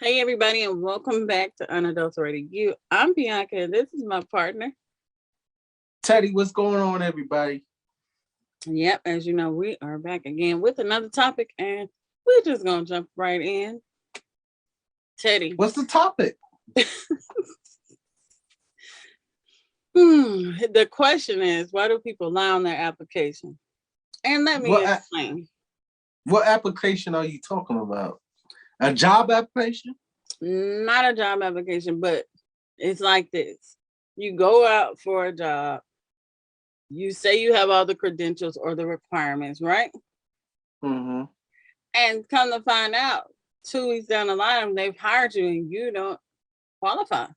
Hey, everybody, and welcome back to Unadulterated You. I'm Bianca, and this is my partner. Teddy, what's going on, everybody? Yep, as you know, we are back again with another topic, and we're just going to jump right in. Teddy. What's the topic? The question is, why do people lie on their application? And let me What explain. what application are you talking about? A job application? Not a job application, but it's like this. You go out for a job, you say you have all the credentials or the requirements, right? Mm-hmm. And come to find out, 2 weeks down the line, they've hired you and you don't qualify.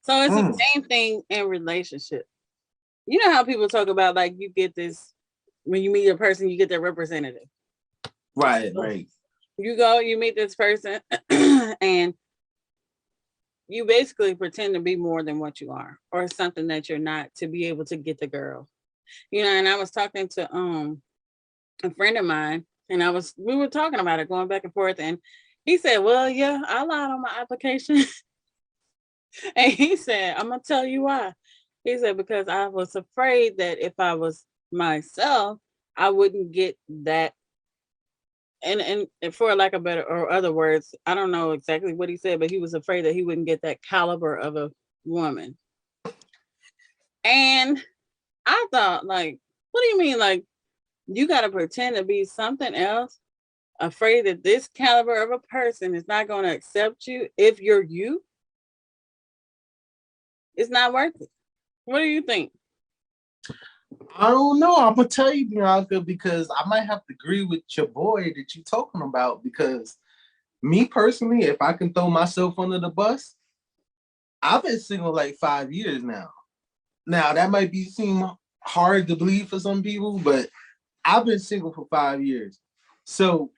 So it's the same thing in relationship. You know how people talk about like you get this when you meet a person, you get their representative. Right. You go, you meet this person, and you basically pretend to be more than what you are, or something that you're not, to be able to get the girl. And I was talking to a friend of mine, and we were talking about it, going back and forth, and he said, well, yeah, I lied on my application. And he said, I'm gonna tell you why. He said, because I was afraid that if I was myself, I wouldn't get that. And for lack of better or other words, I don't know exactly what he said, but he was afraid that he wouldn't get that caliber of a woman. And I thought, like, what do you mean? Like, you got to pretend to be something else, afraid that this caliber of a person is not going to accept you if you're you? It's not worth it. What do you think? I don't know. I'm gonna tell you, Bianca, because I might have to agree with your boy that you're talking about. Because me personally, if I can throw myself under the bus, I've been single like 5 years now. Now that might seem hard to believe for some people, but I've been single for 5 years. So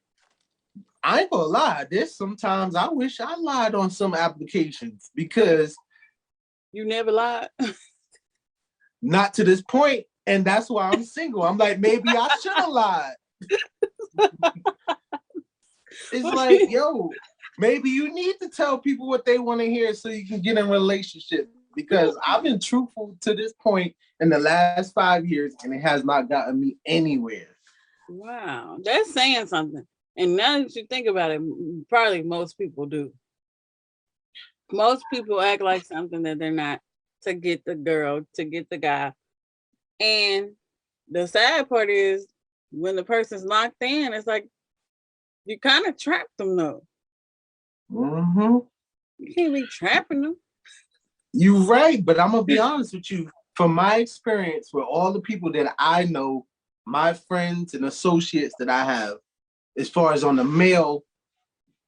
I ain't gonna lie. There's sometimes I wish I lied on some applications because You never lied. not to this point, and that's why I'm single. I'm like, maybe I should have lied. It's like, yo, maybe you need to tell people what they want to hear so you can get in a relationship. Because I've been truthful to this point in the last 5 years, and it has not gotten me anywhere. Wow, that's saying something. And now that you think about it, probably most people do. Most people act like something that they're not, to get the girl, to get the guy. And the sad part is when the person's locked in, it's like you kind of trapped them though. Mm-hmm. You can't be trapping them. You're right, but I'm gonna be honest with you. From my experience with all the people that I know, my friends and associates that I have, as far as on the male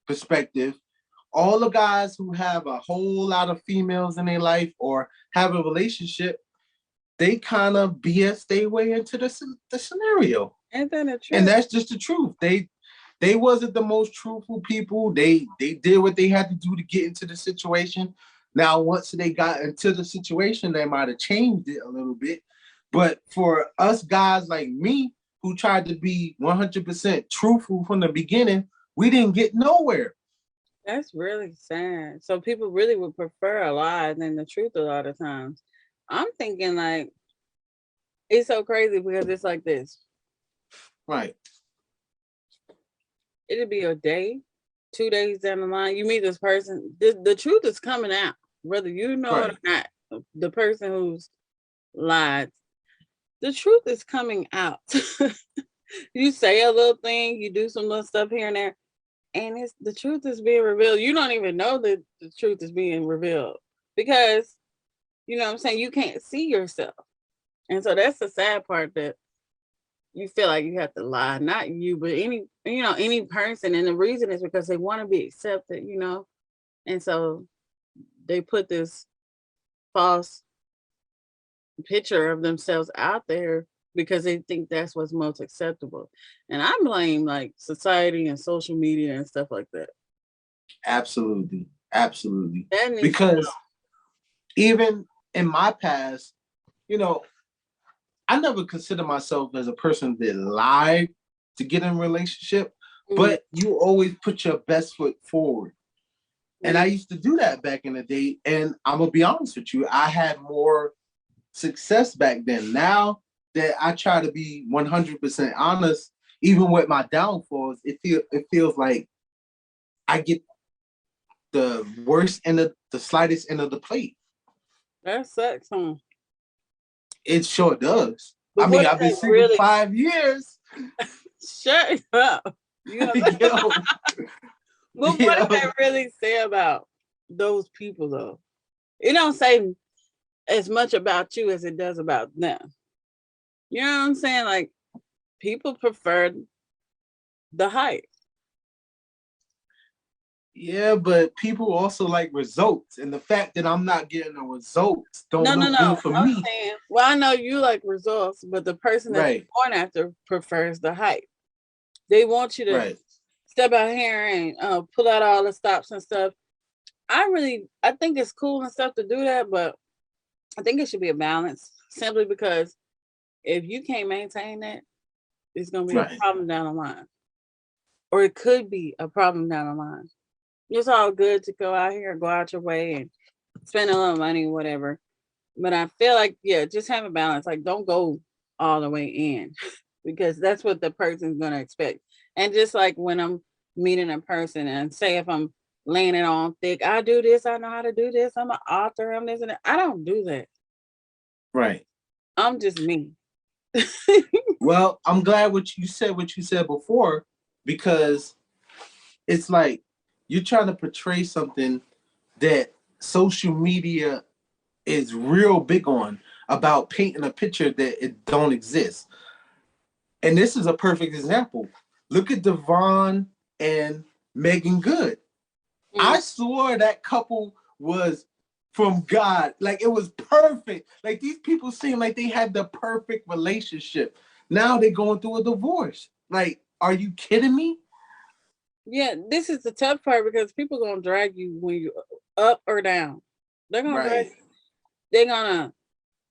perspective, all the guys who have a whole lot of females in their life or have a relationship, they kind of BS their way into the scenario. Ain't that the truth? And that's just the truth. They wasn't the most truthful people. They did what they had to do to get into the situation. Now, once they got into the situation, they might have changed it a little bit. But for us guys like me, who tried to be 100% truthful from the beginning, we didn't get nowhere. That's really sad. So people really would prefer a lie than the truth a lot of times. I'm thinking like it's so crazy because it's like this. Right. It'll be a day, 2 days down the line. You meet this person. The truth is coming out, whether you know it or not. The person who's lied, the truth is coming out. You say a little thing, you do some little stuff here and there, and it's the truth is being revealed. You don't even know that the truth is being revealed because you know what I'm saying, you can't see yourself. And so that's the sad part, that you feel like you have to lie, not you, but any person. And the reason is because they want to be accepted. And so they put this false picture of themselves out there because they think that's what's most acceptable. And I blame like society and social media and stuff like that. Absolutely. Because Because even in my past, you know, I never consider myself as a person that lied to get in a relationship, but you always put your best foot forward. And I used to do that back in the day. And I'm gonna be honest with you, I had more success back then. Now that I try to be 100% honest, even with my downfalls, it feels like I get the worst end of the slightest end of the plate. That sucks, huh? It sure does. But I mean, what I've been does that single really 5 years. shut up? You know, Yo, but what yo. does that really say about those people though? It don't say as much about you as it does about them. You know what I'm saying? Like people prefer the hype. Yeah, but people also like results, and the fact that I'm not getting the results don't No, look good for I'm me. saying, well, I know you like results, but the person that Right, you're going after prefers the hype. They want you to right, step out here and pull out all the stops and stuff. I think it's cool and stuff to do that, but I think it should be a balance simply because if you can't maintain that, it's going to be a right. problem down the line, or it could be a problem down the line. It's all good to go out here, go out your way and spend a little money, whatever. But I feel like, yeah, just have a balance. Like, don't go all the way in because that's what the person's going to expect. And just like when I'm meeting a person and say if I'm laying it on thick, I do this, I know how to do this, I'm an author, I'm this and that. I don't do that. Right. I'm just me. Well, I'm glad what you said before, because it's like you're trying to portray something that social media is real big on, about painting a picture that it don't exist. And this is a perfect example. Look at Devon and Megan Good. I swore that couple was from God. Like it was perfect. Like these people seem like they had the perfect relationship. Now they're going through a divorce. Like, are you kidding me? Yeah, this is the tough part because people gonna drag you when you up or down. They're gonna drag Right. you. They're gonna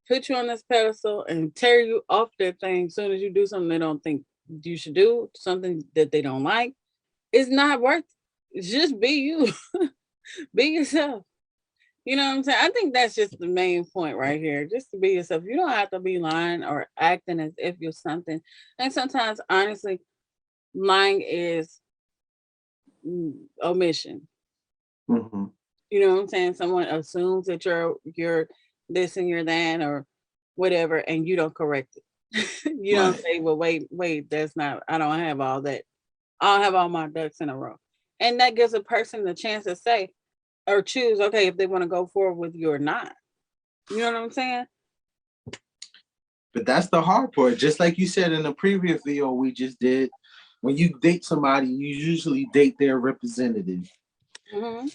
put you on this pedestal and tear you off that thing as soon as you do something they don't think you should do, something that they don't like. It's not worth it. Just be you. Be yourself. You know what I'm saying? I think that's just the main point right here. Just to be yourself. You don't have to be lying or acting as if you're something. And sometimes, honestly, lying is omission. Mm-hmm. You know what I'm saying? Someone assumes that you're this and you're that or whatever, and you don't correct it. You don't Right. say, well, wait, that's not, I don't have all that. I don't have all my ducks in a row. And that gives a person the chance to say or choose, okay, if they want to go forward with you or not. You know what I'm saying? But that's the hard part. Just like you said in the previous video we just did, when you date somebody, you usually date their representative. Mm-hmm.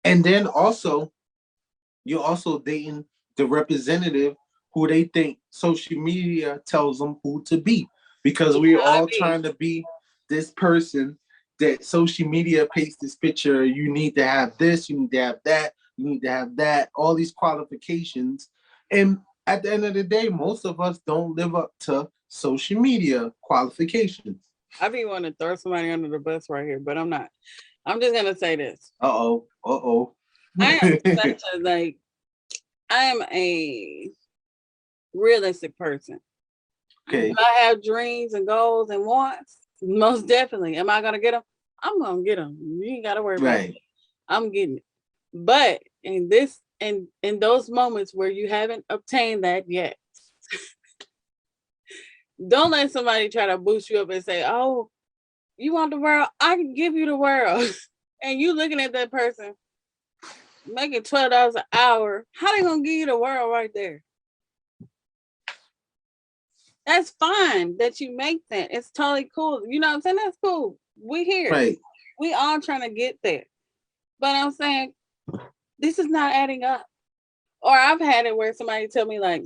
And then also, you're also dating the representative who they think social media tells them who to be. Because we're all trying to be this person that social media paints this picture. You need to have this, you need to have that, you need to have that, all these qualifications. And at the end of the day, most of us don't live up to social media qualifications. I be wanting to throw somebody under the bus right here, but I'm not. I'm just gonna say this. Uh-oh. Uh-oh. I am such a I am a realistic person. Okay. Do I have dreams and goals and wants? Most definitely. Am I gonna get them? I'm gonna get them. You ain't gotta worry about it. I'm getting it. But in those moments where you haven't obtained that yet, don't let somebody try to boost you up and say, "Oh, you want the world? I can give you the world." And you looking at that person making $12 an hour. How they gonna give you the world right there? That's fine that you make that. It's totally cool. You know what I'm saying? That's cool. We here. Right. We all trying to get there. But I'm saying this is not adding up. Or I've had it where somebody tell me like,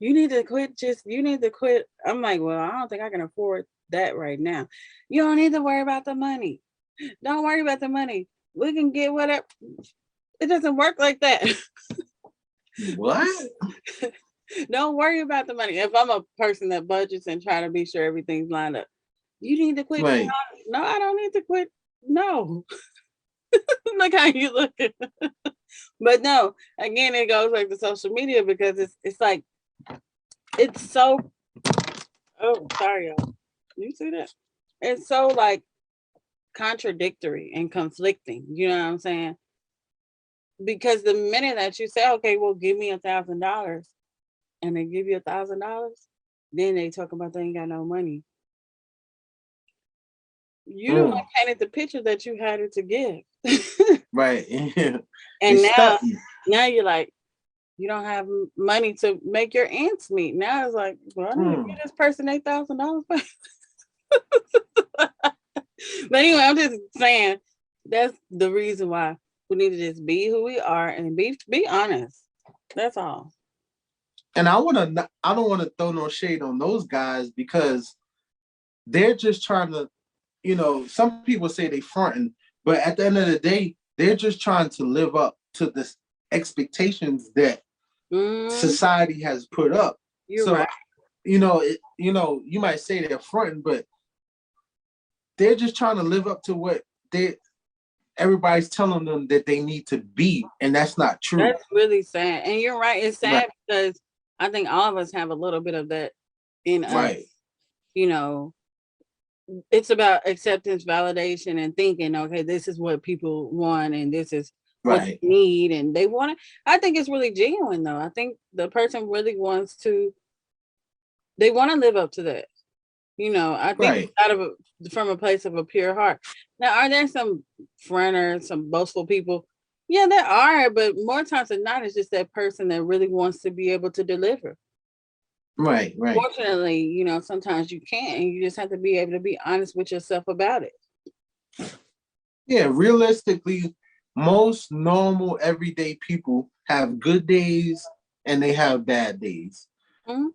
you need to quit. I'm like, well, I don't think I can afford that right now. You don't need to worry about the money. Don't worry about the money. We can get whatever. It doesn't work like that. What? Don't worry about the money. If I'm a person that budgets and try to be sure everything's lined up, you need to quit. Right. No, I don't need to quit. No. Look how you looking. But no, again, it goes back to social media because it's like it's so. Oh, sorry, y'all. You see that? It's so like contradictory and conflicting. You know what I'm saying? Because the minute that you say, "Okay, well, give me $1,000," and they give you $1,000, then they talk about they ain't got no money. You don't Mm, painted the picture that you had it to give. right. Yeah. They And stuck you. now you're like, you don't have money to make your ends meet. Now it's like, well, I need to Mm. give this person $8,000. But anyway, I'm just saying that's the reason why we need to just be who we are and be honest. That's all. And I don't want to throw no shade on those guys because they're just trying to, some people say they fronting, but at the end of the day, they're just trying to live up to the expectations that society has put up. You're So, right. you might say they're fronting, but they're just trying to live up to what everybody's telling them that they need to be, and that's not true. That's really sad. And you're right. It's sad because I think all of us have a little bit of that in us. Right. You know, it's about acceptance, validation, and thinking, okay, this is what people want and this is what they need. And they want it. I think it's really genuine though. I think the person really wants to, they want to live up to that. I think from a place of a pure heart. Now, are there some fronters, some boastful people? Yeah, there are, but more times than not, it's just that person that really wants to be able to deliver. Right. Fortunately, sometimes you can't, and you just have to be able to be honest with yourself about it. Yeah, realistically, most normal everyday people have good days and they have bad days. Mm-hmm.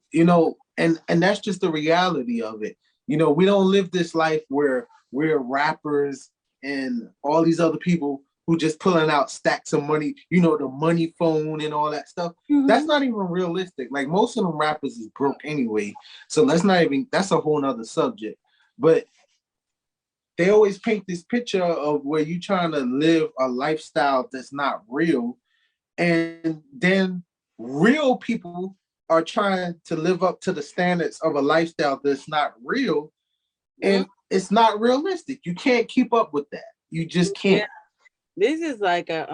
And that's just the reality of it. We don't live this life where we're rappers and all these other people who just pulling out stacks of money, the money phone and all that stuff. Mm-hmm. That's not even realistic. Like most of them rappers is broke anyway. So that's a whole nother subject. But they always paint this picture of where you're trying to live a lifestyle that's not real. And then real people are trying to live up to the standards of a lifestyle that's not real. And it's not realistic. You can't keep up with that. You just can't. Yeah. This is like a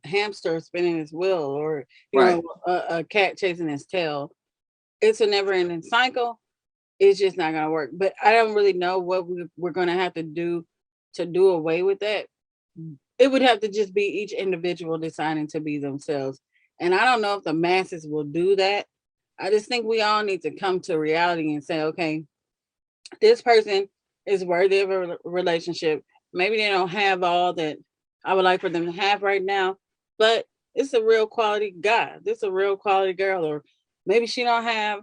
hamster spinning his wheel or a cat chasing his tail. It's a never-ending cycle. It's just not going to work. But I don't really know what we're going to have to do away with that. It would have to just be each individual deciding to be themselves. And I don't know if the masses will do that. I just think we all need to come to reality and say, okay, this person is worthy of a relationship. Maybe they don't have all that I would like for them to have right now, but it's a real quality guy. This is a real quality girl, or maybe she don't have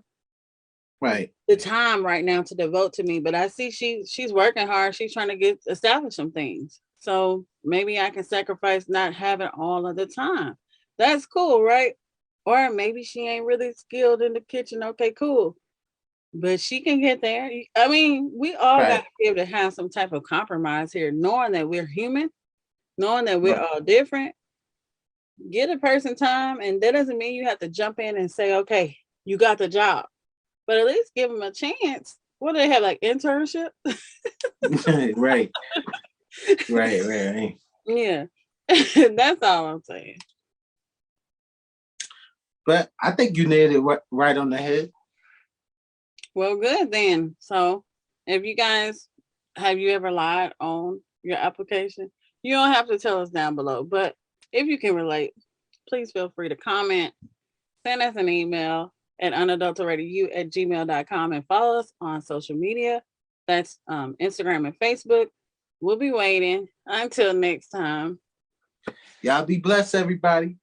the time right now to devote to me, but I see she's working hard. She's trying to establish some things. So maybe I can sacrifice not having all of the time. That's cool, right? Or maybe she ain't really skilled in the kitchen. Okay, cool. But she can get there. I mean, we all got to be able to have some type of compromise here, knowing that we're human, knowing that we're all different. Get a person time, and that doesn't mean you have to jump in and say, okay, you got the job. But at least give them a chance. What do they have, like internship? Right. Yeah. That's all I'm saying. But I think you nailed it right on the head. Well, good then. So if you guys, have you ever lied on your application? You don't have to tell us down below, but if you can relate, please feel free to comment, send us an email at unadulteratedU@gmail.com and follow us on social media. That's Instagram and Facebook. We'll be waiting. Until next time. Y'all be blessed, everybody.